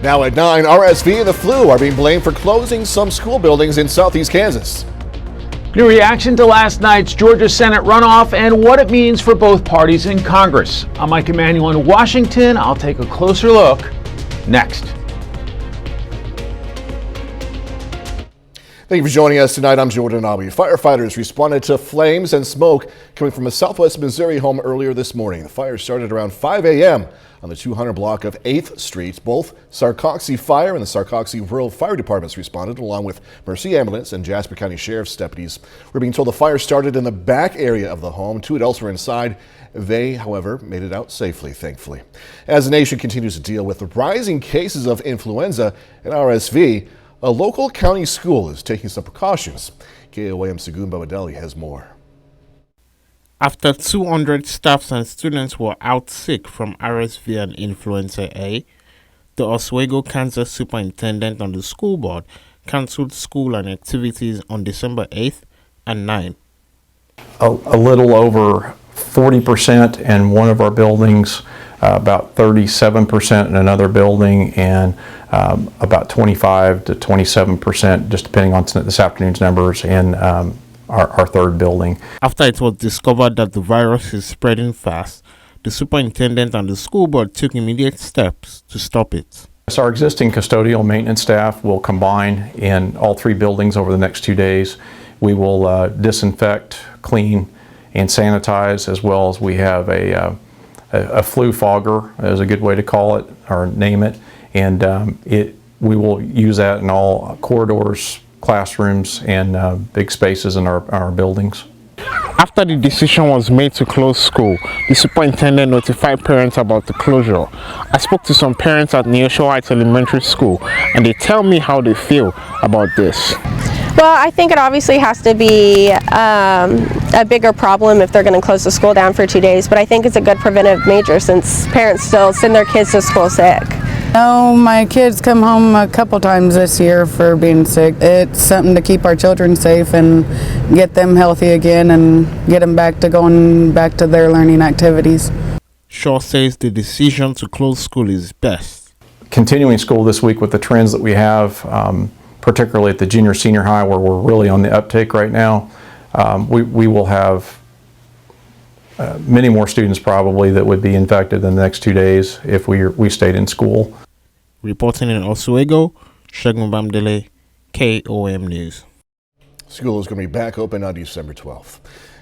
Now at 9, RSV and the flu are being blamed for closing some school buildings in southeast Kansas. Your reaction to last night's Georgia Senate runoff and what it means for both parties in Congress. I'm Mike Emanuel in Washington. I'll take a closer look next. Thank you for joining us tonight. I'm Jordan Abbey. Firefighters responded to flames and smoke coming from a southwest Missouri home earlier this morning. The fire started around 5 a.m. on the 200 block of 8th Street. Both Sarcoxie Fire and the Sarcoxie Rural Fire Departments responded, along with Mercy Ambulance and Jasper County Sheriff's deputies. We're being told the fire started in the back area of the home. 2 adults were inside. They, however, made it out safely, thankfully. As the nation continues to deal with the rising cases of influenza and RSV, a local county school is taking some precautions. KOAM Sagun Babadeli has more. After 200 staffs and students were out sick from RSV and influenza A, the Oswego, Kansas superintendent on the school board canceled school and activities on December 8th and 9th. A little over 40% in one of our buildings, about 37% in another building, and about 25 to 27%, just depending on this afternoon's numbers, in our third building. After it was discovered that the virus is spreading fast, the superintendent and the school board took immediate steps to stop it. So our existing custodial maintenance staff will combine in all 3 buildings over the next 2 days. We will disinfect, clean, and sanitize, as well as we have a flu fogger, is a good way to call it or name it, and we will use that in all corridors, classrooms, and big spaces in our buildings. After the decision was made to close school, the superintendent notified parents about the closure. I spoke to some parents at Neosho Heights Elementary School, and they tell me how they feel about this. Well, I think it obviously has to be a bigger problem if they're going to close the school down for 2 days, but I think it's a good preventive measure since parents still send their kids to school sick. No, my kids come home a couple times this year for being sick. It's something to keep our children safe and get them healthy again and get them going back to their learning activities. Shaw says the decision to close school is best. Continuing school this week with the trends that we have, particularly at the junior senior high where we're really on the uptake right now, we will have many more students probably that would be infected in the next 2 days if we stayed in school. Reporting in Oswego, Shagun Bamdele, KOAM News. School is going to be back open on December 12th.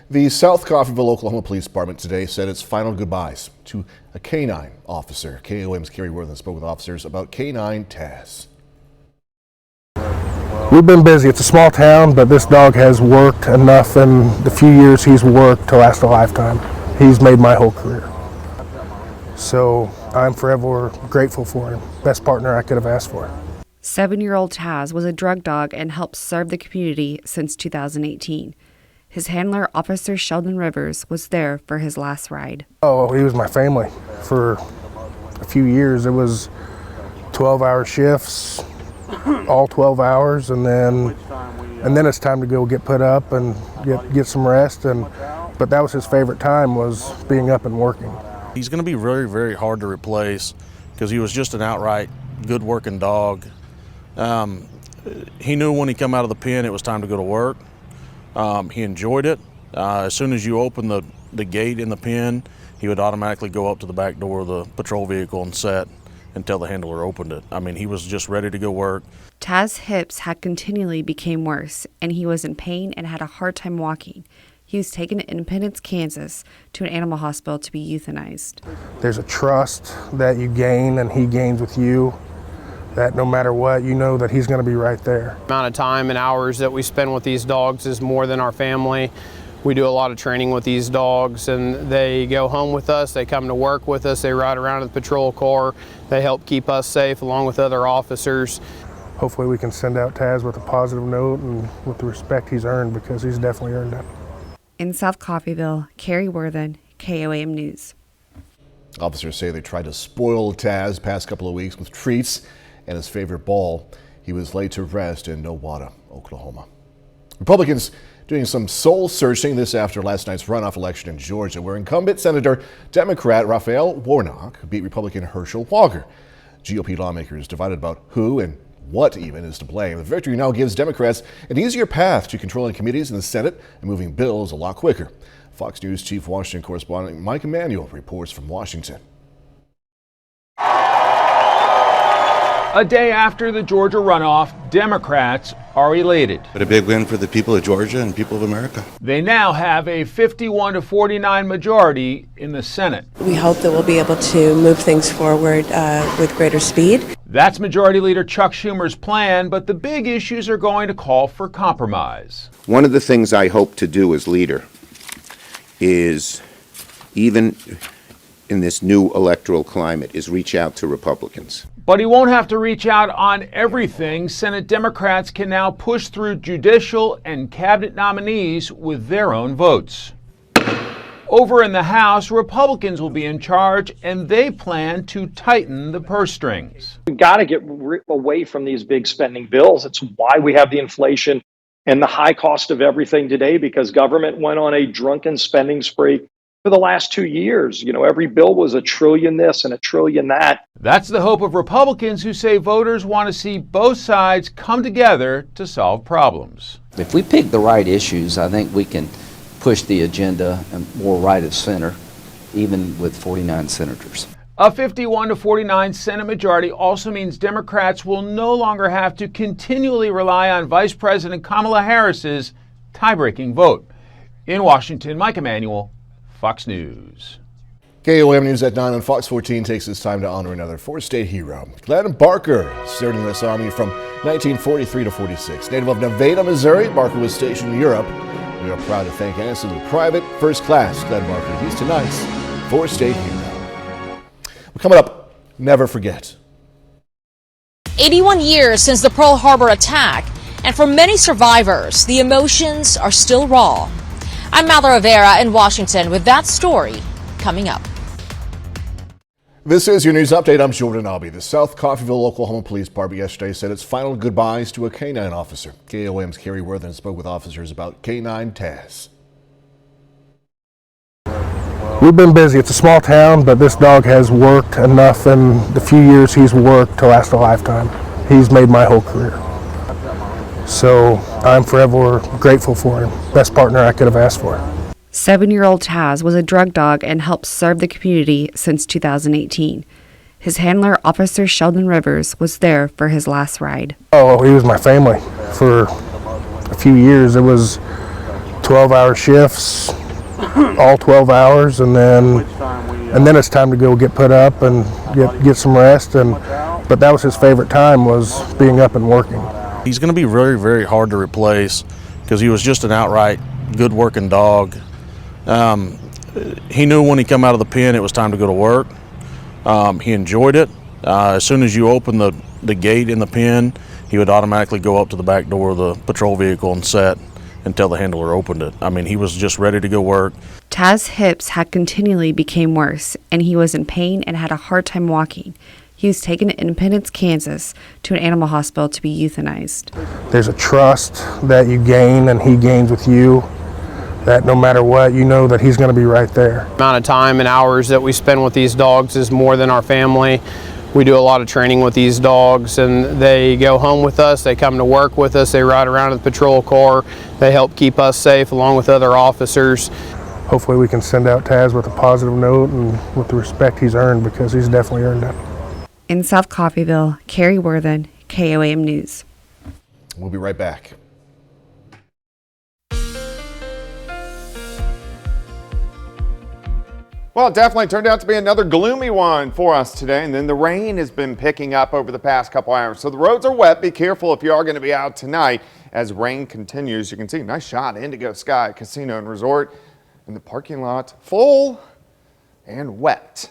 The South Coffeyville, Oklahoma Police Department today said its final goodbyes to a K-9 officer. KOM's Carrie Worthen spoke with officers about K-9 Taz. We've been busy. It's a small town, but this dog has worked enough in the few years he's worked to last a lifetime. He's made my whole career. So I'm forever grateful for him. Best partner I could have asked for. 7-year-old Taz was a drug dog and helped serve the community since 2018. His handler, Officer Sheldon Rivers, was there for his last ride. Oh, he was my family for a few years. It was 12-hour shifts, all 12 hours, and then it's time to go get put up and get some rest. But that was his favorite time, was being up and working. He's going to be very, very hard to replace because he was just an outright good working dog. He knew when he came out of the pen it was time to go to work. He enjoyed it. As soon as you open the gate in the pen, he would automatically go up to the back door of the patrol vehicle and set until the handler opened it. I mean, he was just ready to go work. Taz's hips had continually become worse, and he was in pain and had a hard time walking. He was taken to Independence, Kansas, to an animal hospital to be euthanized. There's a trust that you gain and he gains with you, that no matter what, you know that he's going to be right there. The amount of time and hours that we spend with these dogs is more than our family. We do a lot of training with these dogs, and they go home with us, they come to work with us, they ride around in the patrol car, they help keep us safe along with other officers. Hopefully we can send out Taz with a positive note and with the respect he's earned, because he's definitely earned it. In South Coffeyville, Carrie Worthen, KOAM News. Officers say they tried to spoil Taz past couple of weeks with treats and his favorite ball. He was laid to rest in Nowata, Oklahoma. Republicans doing some soul searching this after last night's runoff election in Georgia, where incumbent Senator Democrat Raphael Warnock beat Republican Herschel Walker. GOP lawmakers divided about who and what even is to blame. The victory now gives Democrats an easier path to controlling committees in the Senate and moving bills a lot quicker. Fox News Chief Washington correspondent Mike Emanuel reports from Washington. A day after the Georgia runoff, Democrats are elated. But a big win for the people of Georgia and people of America. They now have a 51-49 majority in the Senate. We hope that we'll be able to move things forward with greater speed. That's Majority Leader Chuck Schumer's plan, but the big issues are going to call for compromise. One of the things I hope to do as leader is, even in this new electoral climate, is reach out to Republicans. But he won't have to reach out on everything. Senate Democrats can now push through judicial and cabinet nominees with their own votes. Over in the House, Republicans will be in charge, and they plan to tighten the purse strings. We've got to get away from these big spending bills. It's why we have the inflation and the high cost of everything today, because government went on a drunken spending spree for the last 2 years. You know, every bill was $1 trillion this and $1 trillion that. That's the hope of Republicans, who say voters want to see both sides come together to solve problems. If we pick the right issues, I think we can push the agenda more right of center, even with 49 senators. A 51-49 Senate majority also means Democrats will no longer have to continually rely on Vice President Kamala Harris's tie-breaking vote. In Washington, Mike Emanuel, Fox News. KOAM News at 9 on Fox 14 takes this time to honor another four-state hero. Glenn Barker served in the U.S. Army from 1943 to 46. Native of Nevada, Missouri, Barker was stationed in Europe. We are proud to thank Absolute Private First Class Glenn Barker. He's tonight's four-state hero. Well, coming up, never forget. 81 years since the Pearl Harbor attack, and for many survivors, the emotions are still raw. I'm Mather Rivera in Washington with that story coming up. This is your news update. I'm Jordan Albee. The South Coffeyville Oklahoma Police Department yesterday said its final goodbyes to a K-9 officer. KOAM's Carrie Worthen spoke with officers about K-9 Taz. We've been busy. It's a small town, but this dog has worked enough in the few years he's worked to last a lifetime. He's made my whole career. So I'm forever grateful for him. Best partner I could have asked for. 7-year-old Taz was a drug dog and helped serve the community since 2018. His handler, Officer Sheldon Rivers, was there for his last ride. Oh, he was my family for a few years. It was 12-hour shifts, all 12 hours, and then it's time to go get put up and get some rest. But that was his favorite time, was being up and working. He's going to be very, very hard to replace because he was just an outright good working dog. He knew when he come out of the pen it was time to go to work. He enjoyed it. As soon as you open the gate in the pen, he would automatically go up to the back door of the patrol vehicle and set until the handler opened it. I mean, he was just ready to go work. Taz's hips had continually become worse, and he was in pain and had a hard time walking. He was taken to Independence, Kansas, to an animal hospital to be euthanized. There's a trust that you gain and he gains with you, that no matter what, you know that he's going to be right there. The amount of time and hours that we spend with these dogs is more than our family. We do a lot of training with these dogs, and they go home with us, they come to work with us, they ride around in the patrol car, they help keep us safe along with other officers. Hopefully we can send out Taz with a positive note and with the respect he's earned, because he's definitely earned it. In South Coffeyville, Carrie Worthen, KOAM News. We'll be right back. Well, it definitely turned out to be another gloomy one for us today, and then the rain has been picking up over the past couple hours. So the roads are wet. Be careful if you are going to be out tonight as rain continues. You can see a nice shot, Indigo Sky Casino and Resort, and the parking lot full and wet.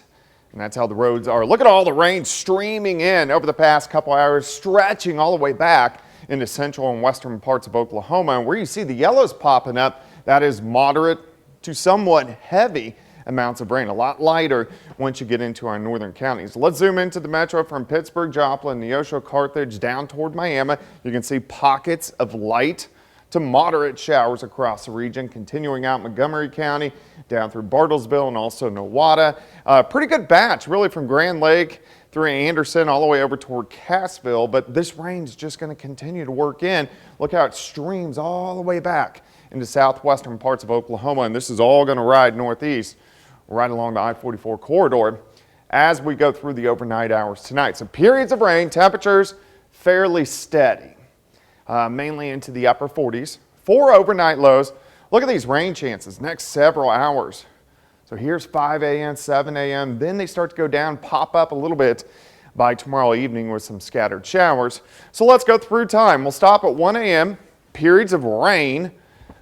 And that's how the roads are. Look at all the rain streaming in over the past couple hours, stretching all the way back into central and western parts of Oklahoma. And where you see the yellows popping up, that is moderate to somewhat heavy amounts of rain, a lot lighter once you get into our northern counties. Let's zoom into the metro from Pittsburgh, Joplin, Neosho, Carthage, down toward Miami. You can see pockets of light to moderate showers across the region, continuing out Montgomery County, down through Bartlesville and also Nowata. Pretty good batch, really, from Grand Lake through Anderson all the way over toward Cassville, but this rain is just going to continue to work in. Look how it streams all the way back into southwestern parts of Oklahoma, and this is all going to ride northeast right along the I-44 corridor as we go through the overnight hours tonight. So periods of rain, temperatures fairly steady, mainly into the upper 40s. 4 overnight lows. Look at these rain chances next several hours. So here's 5 a.m., 7 a.m. Then they start to go down, pop up a little bit by tomorrow evening with some scattered showers. So let's go through time. We'll stop at 1 a.m. Periods of rain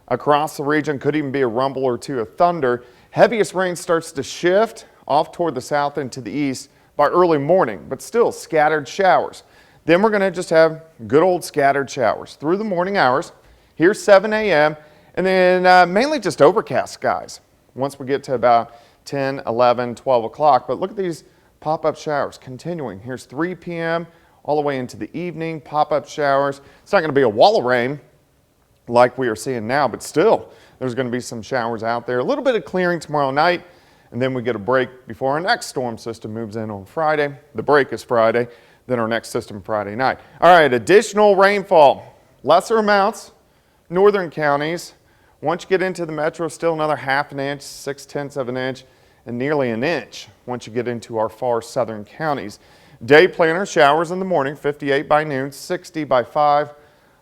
across the region. Could even be a rumble or two of thunder. Heaviest rain starts to shift off toward the south and to the east by early morning, but still scattered showers. Then we're going to just have good old scattered showers through the morning hours. Here's 7 a.m. and then mainly just overcast skies once we get to about 10, 11, 12 o'clock. But look at these pop-up showers continuing. Here's 3 p.m. all the way into the evening, pop-up showers. It's not going to be a wall of rain like we are seeing now, but still there's going to be some showers out there. A little bit of clearing tomorrow night, and then we get a break before our next storm system moves in on Friday. The break is Friday, then our next system Friday night. All right, additional rainfall, lesser amounts, northern counties. Once you get into the metro, still another ½ an inch, 6/10 of an inch, and nearly an inch once you get into our far southern counties. Day planner, showers in the morning, 58 by noon, 60 by 5,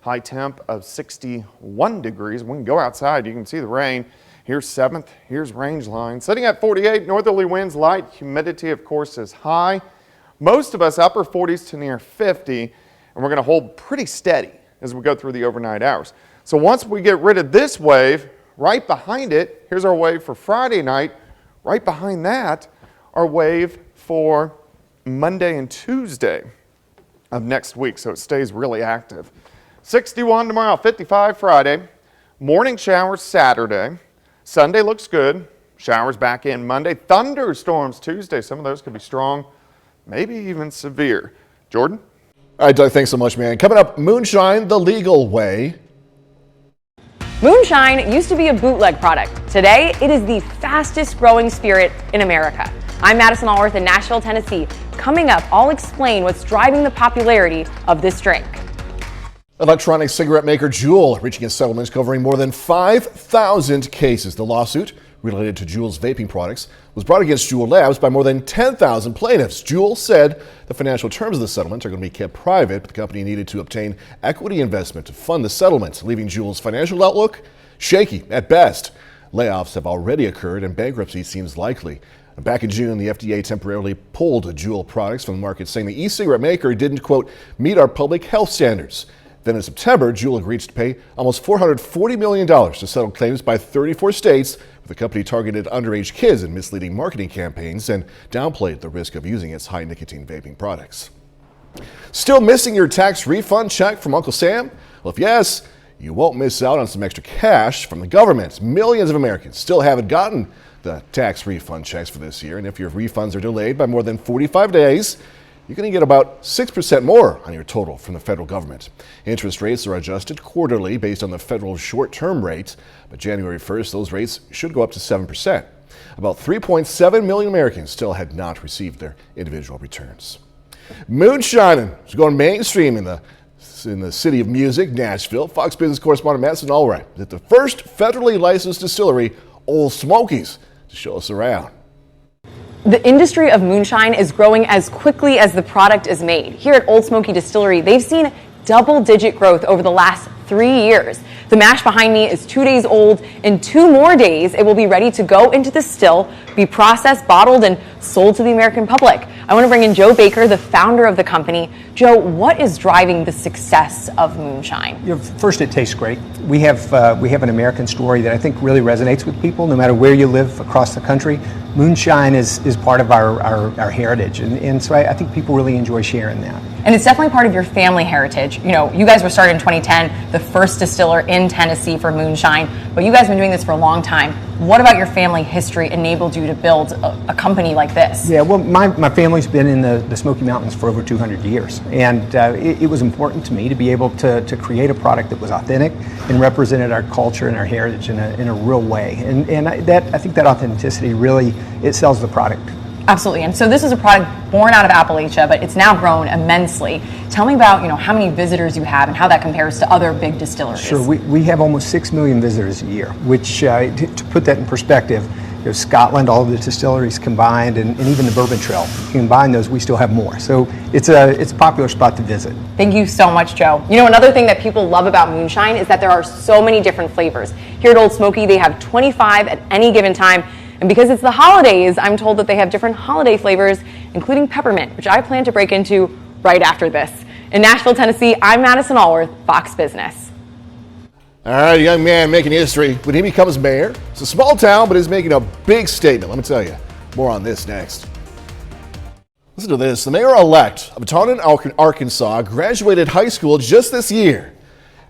high temp of 61 degrees. We can go outside, you can see the rain. Here's 7th, here's range line. Sitting at 48, northerly winds light, humidity of course is high. Most of us upper 40s to near 50, and we're going to hold pretty steady as we go through the overnight hours. So once we get rid of this wave, right behind it, here's our wave for Friday night. Right behind that, our wave for Monday and Tuesday of next week, so it stays really active. 61 tomorrow, 55 Friday, morning showers Saturday. Sunday looks good, showers back in Monday. Thunderstorms Tuesday, some of those could be strong, maybe even severe. Jordan? All right, Doug, thanks so much, man. Coming up, moonshine the legal way. Moonshine used to be a bootleg product. Today, it is the fastest growing spirit in America. I'm Madison Allworth in Nashville, Tennessee. Coming up, I'll explain what's driving the popularity of this drink. Electronic cigarette maker Juul reaching a settlement covering more than 5,000 cases. The lawsuit related to Juul's vaping products was brought against Juul Labs by more than 10,000 plaintiffs. Juul said the financial terms of the settlement are going to be kept private, but the company needed to obtain equity investment to fund the settlement, leaving Juul's financial outlook shaky at best. Layoffs have already occurred and bankruptcy seems likely. Back in June, the FDA temporarily pulled Juul products from the market, saying the e-cigarette maker didn't, quote, meet our public health standards. Then in September, Juul agreed to pay almost $440 million to settle claims by 34 states where the company targeted underage kids in misleading marketing campaigns and downplayed the risk of using its high nicotine vaping products. Still missing your tax refund check from Uncle Sam? Well, if yes, you won't miss out on some extra cash from the government. Millions of Americans still haven't gotten the tax refund checks for this year, and if your refunds are delayed by more than 45 days, you're going to get about 6% more on your total from the federal government. Interest rates are adjusted quarterly based on the federal short-term rate, but January 1st, those rates should go up to 7%. About 3.7 million Americans still had not received their individual returns. Moonshining is going mainstream in the city of music, Nashville. Fox Business correspondent Madison Allworth is at the first federally licensed distillery, Old Smokies, to show us around. The industry of moonshine is growing as quickly as the product is made. Here at Old Smoky Distillery, they've seen double-digit growth over the last 3 years. The mash behind me is 2 days old. In 2 more days, it will be ready to go into the still, be processed, bottled, and sold to the American public. I want to bring in Joe Baker, the founder of the company. Joe, what is driving the success of moonshine? First, it tastes great. We have an American story that I think really resonates with people, no matter where you live across the country. Moonshine is part of our heritage, and so I think people really enjoy sharing that. And it's definitely part of your family heritage. You know, you guys were started in 2010, the first distiller in Tennessee for moonshine, but you guys have been doing this for a long time. What about your family history enabled you to build a company like this? Yeah, well, my family's been in the Smoky Mountains for over 200 years, and it was important to me to be able to create a product that was authentic and represented our culture and our heritage in a real way. And I think that authenticity really, it sells the product Absolutely. And so this is a product born out of Appalachia, but it's now grown immensely. Tell me about, how many visitors you have and how that compares to other big distilleries. Sure. We have almost 6 million visitors a year, which, to put that in perspective, Scotland, all of the distilleries combined, and even the Bourbon Trail. If you combine those, we still have more. So it's a popular spot to visit. Thank you so much, Joe. Another thing that people love about moonshine is that there are so many different flavors. Here at Old Smoky, they have 25 at any given time. And because it's the holidays, I'm told that they have different holiday flavors, including peppermint, which I plan to break into right after this. In Nashville, Tennessee, I'm Madison Allworth, Fox Business. All right, a young man making history when he becomes mayor. It's a small town, but he's making a big statement. Let me tell you. More on this next. Listen to this. The mayor-elect of Taunton, Arkansas, graduated high school just this year.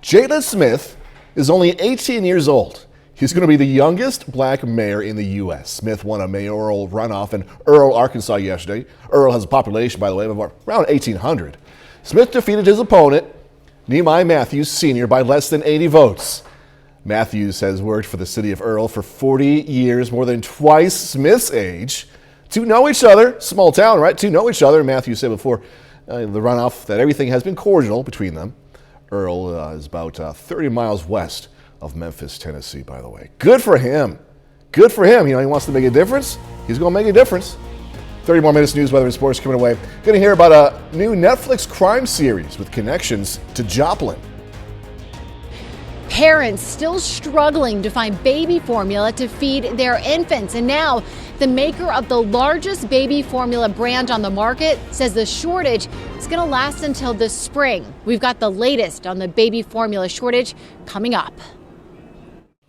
Jada Smith is only 18 years old. He's going to be the youngest black mayor in the U.S. Smith won a mayoral runoff in Earle, Arkansas yesterday. Earle has a population, by the way, of around 1,800. Smith defeated his opponent, Nehemiah Matthews Sr., by less than 80 votes. Matthews has worked for the city of Earle for 40 years, more than twice Smith's age. Two know each other, small town, right? Two know each other. Matthews said before the runoff that everything has been cordial between them. Earle is about 30 miles west of Memphis, Tennessee, by the way. Good for him. Good for him. He wants to make a difference. He's going to make a difference. 30 more minutes news, weather, and sports coming away. Going to hear about a new Netflix crime series with connections to Joplin. Parents still struggling to find baby formula to feed their infants. And now the maker of the largest baby formula brand on the market says the shortage is going to last until this spring. We've got the latest on the baby formula shortage coming up.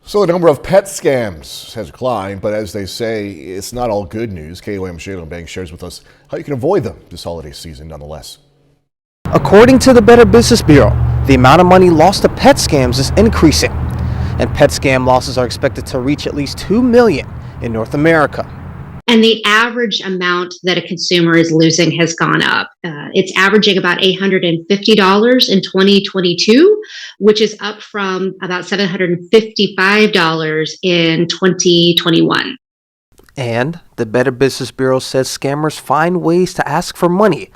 So the number of pet scams has declined, but as they say, it's not all good news. KOAM Shayla Bank shares with us how you can avoid them this holiday season nonetheless. According to the Better Business Bureau, the amount of money lost to pet scams is increasing, and pet scam losses are expected to reach at least $2 million in North America. And the average amount that a consumer is losing has gone up. It's averaging about $850 in 2022, which is up from about $755 in 2021. And the Better Business Bureau says scammers find ways to ask for money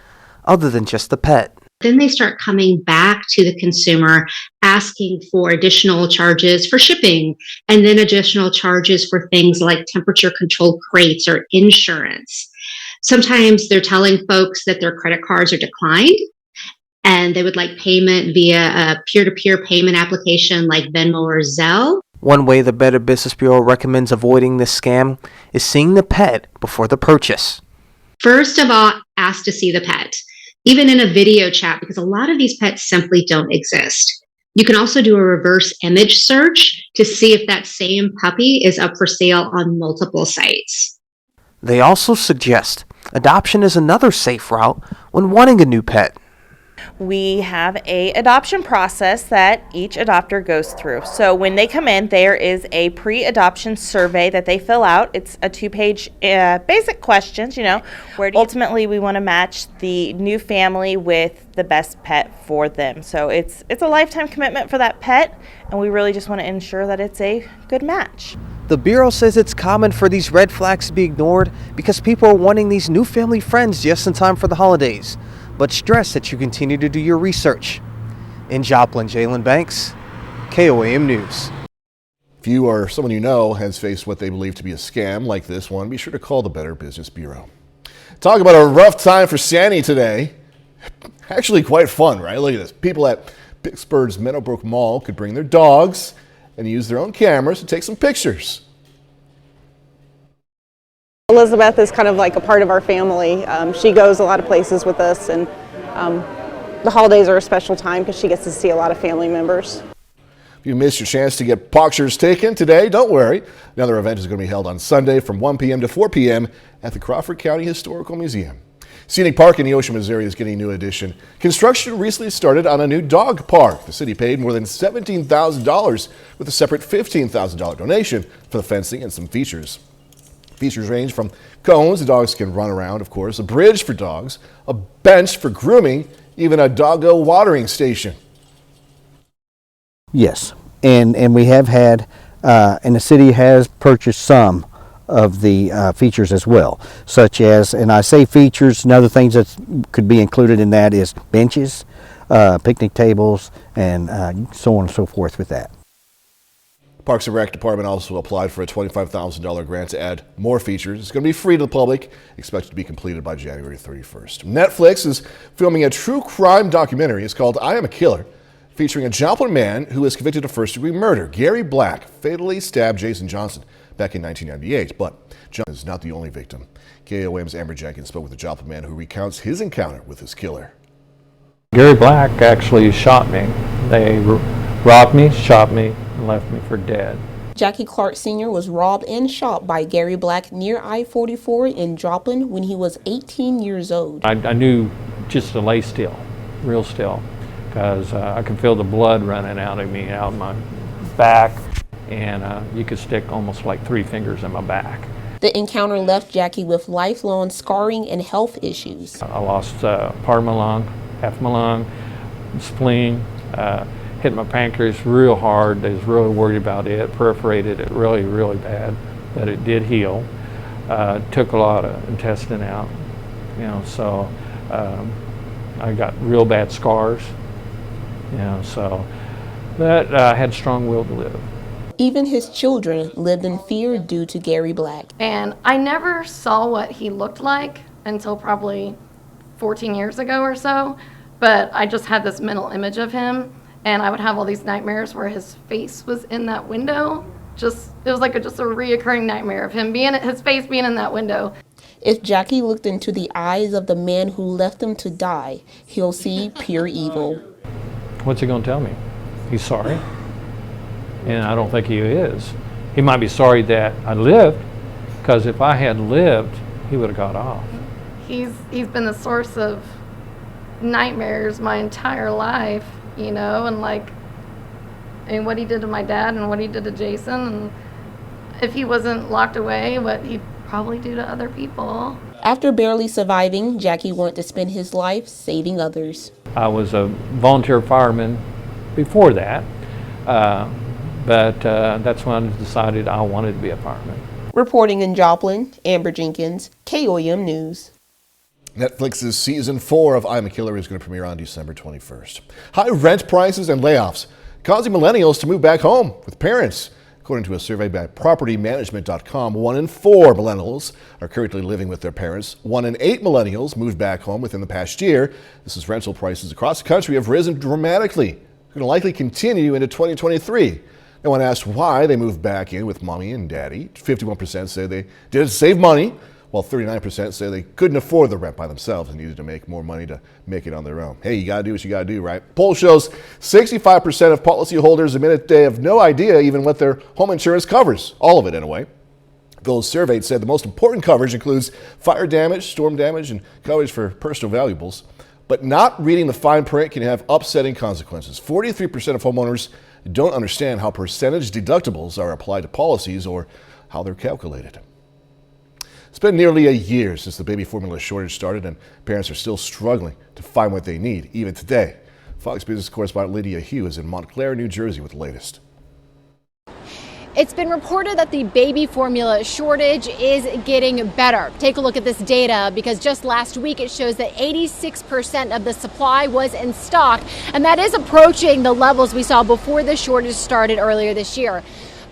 other than just the pet. Then they start coming back to the consumer asking for additional charges for shipping and then additional charges for things like temperature controlled crates or insurance. Sometimes they're telling folks that their credit cards are declined and they would like payment via a peer-to-peer payment application like Venmo or Zelle. One way the Better Business Bureau recommends avoiding this scam is seeing the pet before the purchase. First of all, ask to see the pet, even in a video chat, because a lot of these pets simply don't exist. You can also do a reverse image search to see if that same puppy is up for sale on multiple sites. They also suggest adoption is another safe route when wanting a new pet. We have a adoption process that each adopter goes through. So when they come in, there is a pre-adoption survey that they fill out. It's a 2-page basic questions, where ultimately we want to match the new family with the best pet for them. So it's a lifetime commitment for that pet, and we really just want to ensure that it's a good match. The Bureau says it's common for these red flags to be ignored because people are wanting these new family friends just in time for the holidays, but stress that you continue to do your research. In Joplin, Jalen Banks, KOAM News. If you or someone you know has faced what they believe to be a scam like this one, be sure to call the Better Business Bureau. Talk about a rough time for Sandy today. Actually quite fun, right? Look at this. People at Pittsburgh's Meadowbrook Mall could bring their dogs and use their own cameras to take some pictures. Elizabeth is kind of like a part of our family. She goes a lot of places with us, and the holidays are a special time because she gets to see a lot of family members. If you missed your chance to get pictures taken today, don't worry. Another event is going to be held on Sunday from 1 p.m. to 4 p.m. at the Crawford County Historical Museum. Scenic Park in Neosho, Missouri is getting a new addition. Construction recently started on a new dog park. The city paid more than $17,000 with a separate $15,000 donation for the fencing and some features. Features range from cones the dogs can run around, of course, a bridge for dogs, a bench for grooming, even a doggo watering station. Yes, and we have had, and the city has purchased some of the features as well, such as, and I say features, and other things that could be included in that is benches, picnic tables, and so on and so forth with that. Parks and Rec Department also applied for a $25,000 grant to add more features. It's going to be free to the public, expected to be completed by January 31st. Netflix is filming a true crime documentary. It's called I Am a Killer, featuring a Joplin man who was convicted of first-degree murder. Gary Black fatally stabbed Jason Johnson back in 1998, but Johnson is not the only victim. KOAM's Amber Jenkins spoke with a Joplin man who recounts his encounter with his killer. Gary Black actually shot me. They robbed me, shot me, and left me for dead. Jackie Clark Sr. was robbed and shot by Gary Black near I-44 in Joplin when he was 18 years old. I knew just to lay still, real still, because I could feel the blood running out of me, out of my back, and you could stick almost like 3 fingers in my back. The encounter left Jackie with lifelong scarring and health issues. I lost part of my lung, half my lung, spleen, hit my pancreas real hard. They was really worried about it, perforated it really, really bad, but it did heal. Took a lot of intestine out, you know, so I got real bad scars, you know, so but I had strong will to live. Even his children lived in fear due to Gary Black. And I never saw what he looked like until probably 14 years ago or so, but I just had this mental image of him, and I would have all these nightmares where his face was in that window. It was like just a reoccurring nightmare of him his face being in that window. If Jackie looked into the eyes of the man who left him to die, he'll see pure evil. What's he gonna tell me? He's sorry? And I don't think he is. He might be sorry that I lived, because if I had lived, he would have got off. He's been the source of nightmares my entire life, you know, and what he did to my dad and what he did to Jason, and if he wasn't locked away, what he'd probably do to other people. After barely surviving, Jackie wanted to spend his life saving others. I was a volunteer fireman before that, but that's when I decided I wanted to be a fireman. Reporting in Joplin, Amber Jenkins, KOAM News. Netflix's season 4 of I'm a Killer is going to premiere on December 21st. High rent prices and layoffs causing millennials to move back home with parents. According to a survey by PropertyManagement.com, 1 in 4 millennials are currently living with their parents. 1 in 8 millennials moved back home within the past year. This is rental prices across the country have risen dramatically. They're going to likely continue into 2023. No one asked why they moved back in with mommy and daddy. 51% say they did it to save money, while 39% say they couldn't afford the rent by themselves and needed to make more money to make it on their own. Hey, you gotta do what you gotta do, right? Poll shows 65% of policyholders admit they have no idea even what their home insurance covers. All of it, anyway. Those surveyed said the most important coverage includes fire damage, storm damage, and coverage for personal valuables. But not reading the fine print can have upsetting consequences. 43% of homeowners don't understand how percentage deductibles are applied to policies or how they're calculated. It's been nearly a year since the baby formula shortage started, and parents are still struggling to find what they need, even today. Fox Business correspondent Lydia Hugh is in Montclair, New Jersey with the latest. It's been reported that the baby formula shortage is getting better. Take a look at this data, because just last week it shows that 86% of the supply was in stock, and that is approaching the levels we saw before the shortage started earlier this year.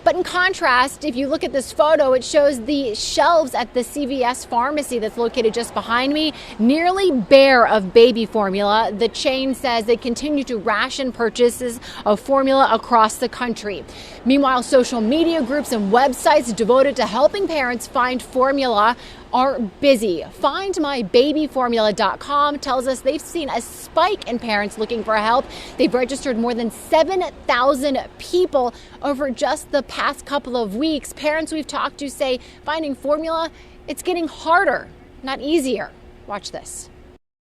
But in contrast, if you look at this photo, it shows the shelves at the CVS pharmacy that's located just behind me, nearly bare of baby formula. The chain says they continue to ration purchases of formula across the country. Meanwhile, social media groups and websites devoted to helping parents find formula are busy. FindMyBabyFormula.com tells us they've seen a spike in parents looking for help. They've registered more than 7,000 people over just the past couple of weeks. Parents we've talked to say finding formula, it's getting harder, not easier. Watch this.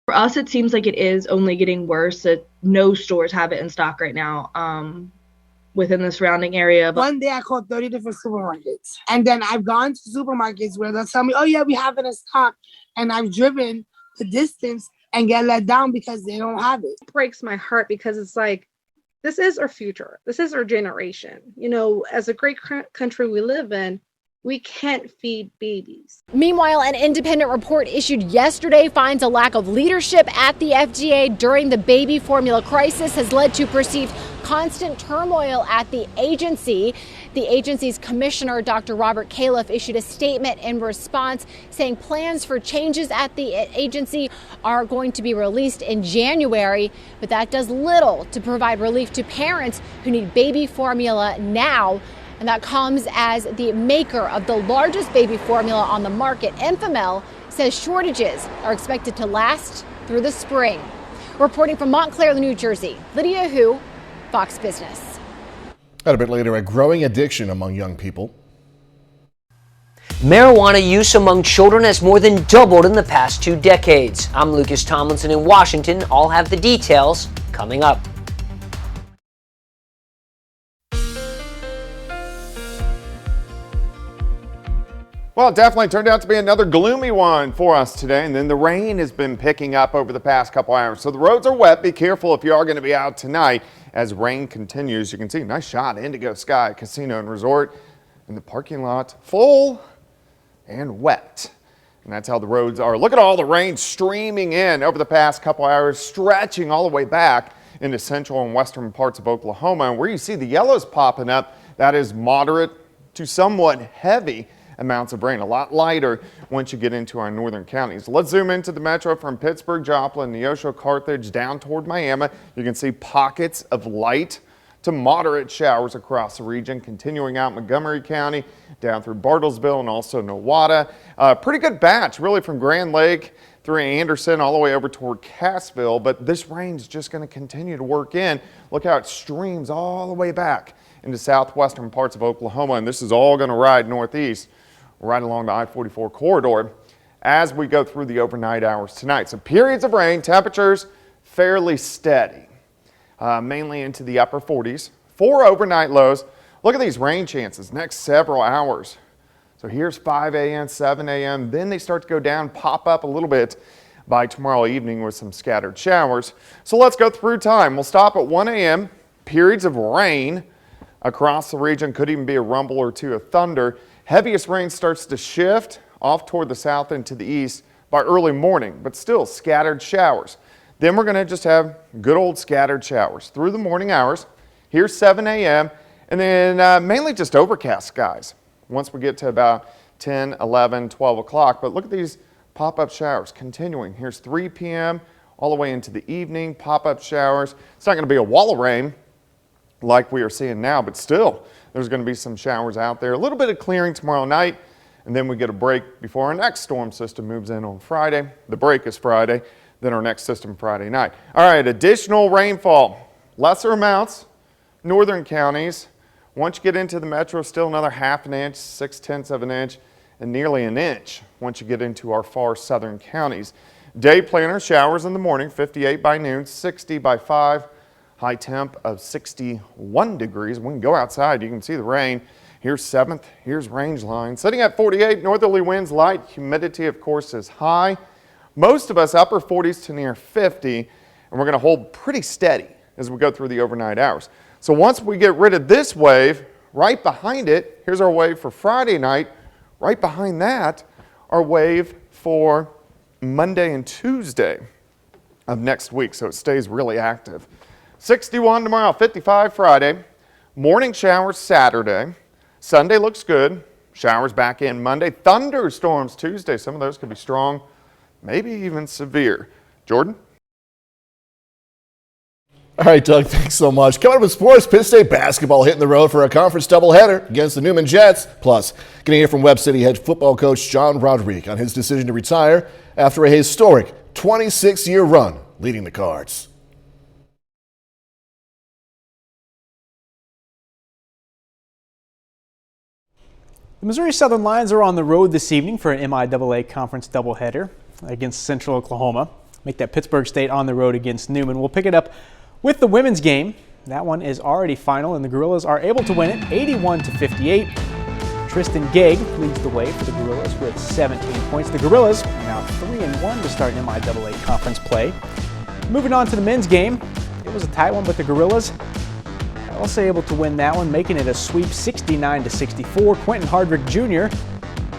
For us, it seems like it is only getting worse. That no stores have it in stock right now. Within the surrounding area. One day I called 30 different supermarkets. And then I've gone to supermarkets where they'll tell me, oh yeah, we have it in stock. And I've driven the distance and get let down because they don't have it. It breaks my heart, because it's like, this is our future. This is our generation. You know, as a great country we live in, We can't feed babies. Meanwhile, an independent report issued yesterday finds a lack of leadership at the FDA during the baby formula crisis has led to perceived constant turmoil at the agency. The agency's commissioner, Dr. Robert Califf, issued a statement in response saying plans for changes at the agency are going to be released in January, but that does little to provide relief to parents who need baby formula now. And that comes as the maker of the largest baby formula on the market, Enfamil, says shortages are expected to last through the spring. Reporting from Montclair, New Jersey, Lydia Hu, Fox Business. And a bit later, a growing addiction among young people. Marijuana use among children has more than doubled in the past 2 decades. I'm Lucas Tomlinson in Washington. I'll have the details coming up. Well, it definitely turned out to be another gloomy one for us today, and then the rain has been picking up over the past couple hours. So the roads are wet. Be careful if you are going to be out tonight as rain continues. You can see a nice shot of Indigo Sky Casino and Resort in the parking lot, full and wet. And that's how the roads are. Look at all the rain streaming in over the past couple hours, stretching all the way back into central and western parts of Oklahoma. And where you see the yellows popping up, that is moderate to somewhat heavy amounts of rain, a lot lighter once you get into our northern counties. Let's zoom into the metro from Pittsburgh, Joplin, Neosho, Carthage, down toward Miami. You can see pockets of light to moderate showers across the region, continuing out Montgomery County, down through Bartlesville and also Nowata. Pretty good batch, really, from Grand Lake through Anderson all the way over toward Cassville, but this rain's just going to continue to work in. Look how it streams all the way back into southwestern parts of Oklahoma, and this is all going to ride northeast right along the I-44 corridor as we go through the overnight hours tonight. So periods of rain, temperatures fairly steady, mainly into the upper 40s. 4 overnight lows. Look at these rain chances next several hours. So here's 5 a.m., 7 a.m. Then they start to go down, pop up a little bit by tomorrow evening with some scattered showers. So let's go through time. We'll stop at 1 a.m. Periods of rain across the region. Could even be a rumble or two of thunder. Heaviest rain starts to shift off toward the south and to the east by early morning, but still scattered showers. Then we're going to just have good old scattered showers through the morning hours. Here's 7 a.m. and then mainly just overcast skies once we get to about 10, 11, 12 o'clock. But look at these pop-up showers continuing. Here's 3 p.m. all the way into the evening, pop-up showers. It's not going to be a wall of rain like we are seeing now, but still there's going to be some showers out there. A little bit of clearing tomorrow night, and then we get a break before our next storm system moves in on Friday. The break is Friday, then our next system Friday night. All right, additional rainfall, lesser amounts, northern counties. Once you get into the metro, still another ½ an inch, 6/10 of an inch, and nearly an inch once you get into our far southern counties. Day planner, showers in the morning, 58 by noon, 60 by 5. High temp of 61 degrees. We can go outside. You can see the rain. Here's 7th. Here's range line. Sitting at 48. Northerly winds light. Humidity, of course, is high. Most of us upper 40s to near 50. And we're going to hold pretty steady as we go through the overnight hours. So once we get rid of this wave, right behind it, here's our wave for Friday night. Right behind that, our wave for Monday and Tuesday of next week. So it stays really active. 61 tomorrow, 55 Friday, morning showers Saturday, Sunday looks good, showers back in Monday, thunderstorms Tuesday, some of those could be strong, maybe even severe. Jordan? All right, Doug, thanks so much. Coming up with sports, Pitt State basketball hitting the road for a conference doubleheader against the Newman Jets. Plus, going to hear from Webb City head football coach John Rodriguez on his decision to retire after a historic 26-year run leading the Cards. The Missouri Southern Lions are on the road this evening for an MIAA conference doubleheader against Central Oklahoma. Make that Pittsburgh State on the road against Newman. We'll pick it up with the women's game. That one is already final, and the Gorillas are able to win it 81-58. Tristan Gegg leads the way for the Gorillas with 17 points. The Gorillas are now 3-1 to start MIAA conference play. Moving on to the men's game. It was a tight one, but the Gorillas had Also able to win that one, making it a sweep 69-64. Quentin Hardrick Jr.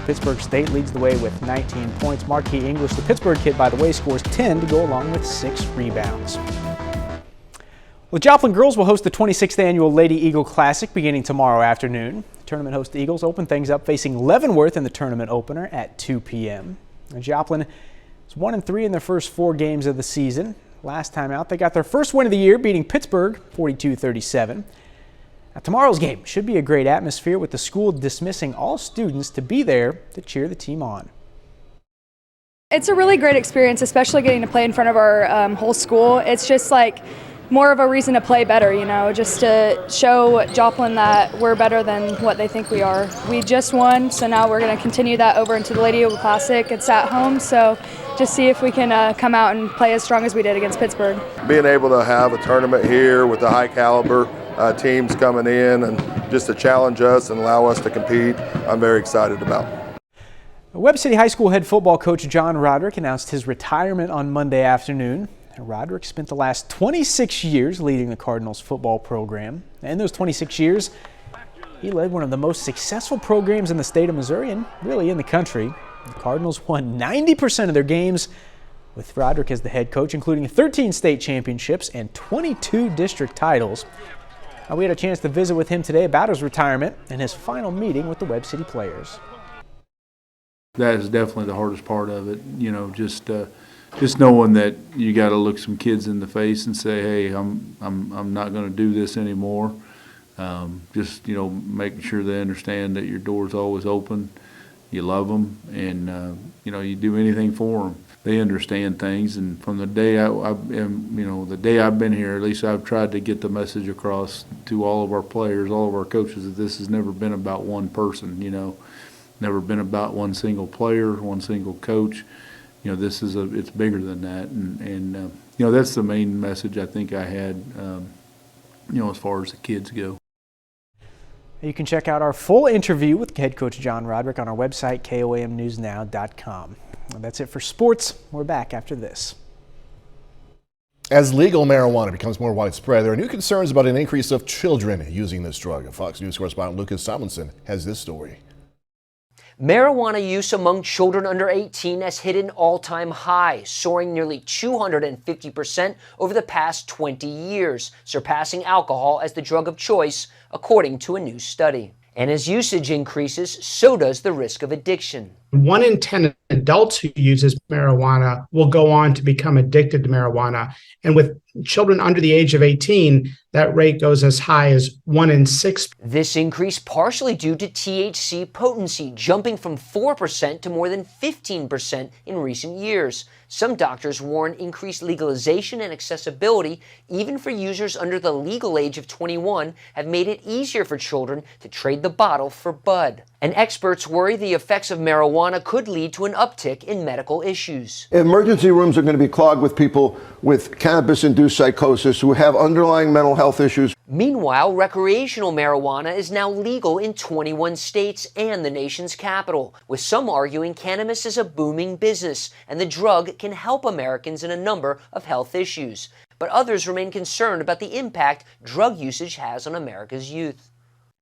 Pittsburgh State leads the way with 19 points. Marquis English, the Pittsburgh kid, by the way, scores 10 to go along with 6 rebounds. Well, the Joplin girls will host the 26th annual Lady Eagle Classic beginning tomorrow afternoon. Tournament host Eagles open things up facing Leavenworth in the tournament opener at 2 p.m. Joplin is 1-3 in their first 4 games of the season. Last time out, they got their first win of the year, beating Pittsburgh 42-37. Now, tomorrow's game should be a great atmosphere, with the school dismissing all students to be there to cheer the team on. It's a really great experience, especially getting to play in front of our whole school. It's just like more of a reason to play better, you know, just to show Joplin that we're better than what they think we are. We just won, so now we're going to continue that over into the Lady Eagle Classic. It's at home, so just see if we can come out and play as strong as we did against Pittsburgh. Being able to have a tournament here with the high caliber teams coming in and just to challenge us and allow us to compete, I'm very excited about. Webb City High School head football coach John Roderick announced his retirement on Monday afternoon. Roderick spent the last 26 years leading the Cardinals football program. In those 26 years, he led one of the most successful programs in the state of Missouri and really in the country. The Cardinals won 90% of their games with Roderick as the head coach, including 13 state championships and 22 district titles. We had a chance to visit with him today about his retirement and his final meeting with the Webb City players. That is definitely the hardest part of it, you know, just knowing that you got to look some kids in the face and say, hey, I'm not going to do this anymore. Just, you know, making sure they understand that your door's always open, you love them, and you know, you do anything for them. They understand things, and from the day the day I've been here, at least I've tried to get the message across to all of our players, all of our coaches, that this has never been about one person. You know, never been about one single player, one single coach. You know, this is it's bigger than that, and you know, that's the main message I think I had, you know, as far as the kids go. You can check out our full interview with head coach John Roderick on our website, KOAMnewsnow.com. And that's it for sports. We're back after this. As legal marijuana becomes more widespread, there are new concerns about an increase of children using this drug. Fox News correspondent Lucas Tomlinson has this story. Marijuana use among children under 18 has hit an all-time high, soaring nearly 250% over the past 20 years, surpassing alcohol as the drug of choice, according to a new study. And as usage increases, so does the risk of addiction. 1 in 10 adults who uses marijuana will go on to become addicted to marijuana. And with children under the age of 18, that rate goes as high as 1 in 6. This increase partially due to THC potency jumping from 4% to more than 15% in recent years. Some doctors warn increased legalization and accessibility, even for users under the legal age of 21, have made it easier for children to trade the bottle for bud. And experts worry the effects of marijuana could lead to an uptick in medical issues. Emergency rooms are going to be clogged with people with cannabis-induced psychosis who have underlying mental health issues. Meanwhile, recreational marijuana is now legal in 21 states and the nation's capital, with some arguing cannabis is a booming business and the drug can help Americans in a number of health issues. But others remain concerned about the impact drug usage has on America's youth.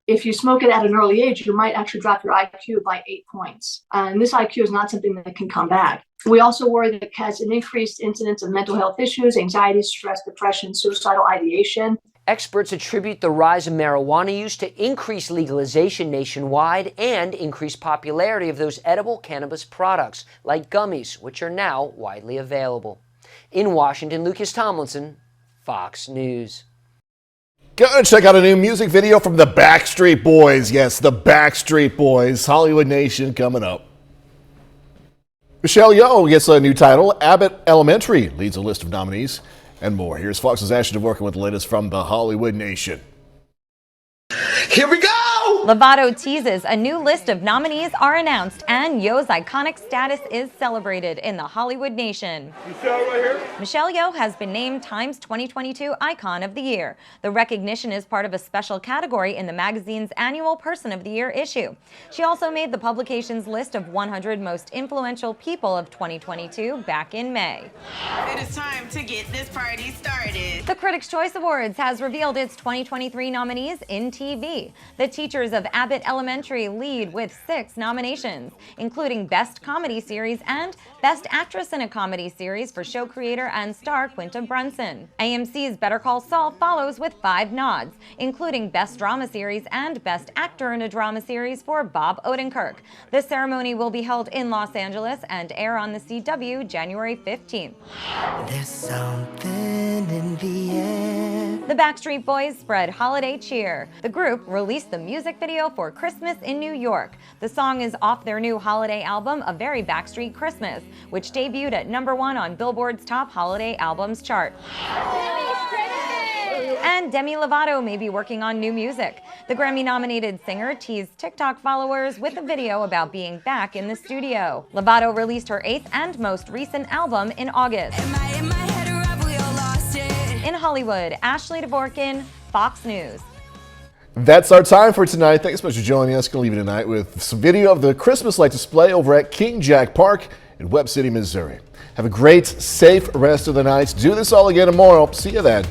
If you smoke it at an early age, you might actually drop your IQ by 8 points. And this IQ is not something that can come back. We also worry that it has an increased incidence of mental health issues, anxiety, stress, depression, suicidal ideation. Experts attribute the rise of marijuana use to increased legalization nationwide and increased popularity of those edible cannabis products, like gummies, which are now widely available. In Washington, Lucas Tomlinson, Fox News. Gotta check out a new music video from the Backstreet Boys. Yes, the Backstreet Boys. Hollywood Nation coming up. Michelle Yeoh gets a new title. Abbott Elementary leads a list of nominees and more. Here's Fox's Ashton working with the latest from the Hollywood Nation. Here we go! Lovato teases a new list of nominees are announced, and Yeoh's iconic status is celebrated in the Hollywood nation. Michelle Yeoh has been named Time's 2022 Icon of the Year. The recognition is part of a special category in the magazine's annual Person of the Year issue. She also made the publication's list of 100 most influential people of 2022 back in May. It is time to get this party started. The Critics' Choice Awards has revealed its 2023 nominees in TV. The teachers of Abbott Elementary lead with 6 nominations, including Best Comedy Series and Best Actress in a Comedy Series for show creator and star Quinta Brunson. AMC's Better Call Saul follows with 5 nods, including Best Drama Series and Best Actor in a Drama Series for Bob Odenkirk. The ceremony will be held in Los Angeles and air on the CW January 15th. There's something in the air. The Backstreet Boys spread holiday cheer. The group released the music video for Christmas in New York. The song is off their new holiday album, A Very Backstreet Christmas, which debuted at #1 on Billboard's top holiday albums chart. And Demi Lovato may be working on new music. The Grammy-nominated singer teased TikTok followers with a video about being back in the studio. Lovato released her 8th and most recent album in August. In Hollywood, Ashley Dvorkin, Fox News. That's our time for tonight. Thanks so much for joining us. Going to leave you tonight with some video of the Christmas light display over at King Jack Park in Webb City, Missouri. Have a great, safe rest of the night. Do this all again tomorrow. See you then.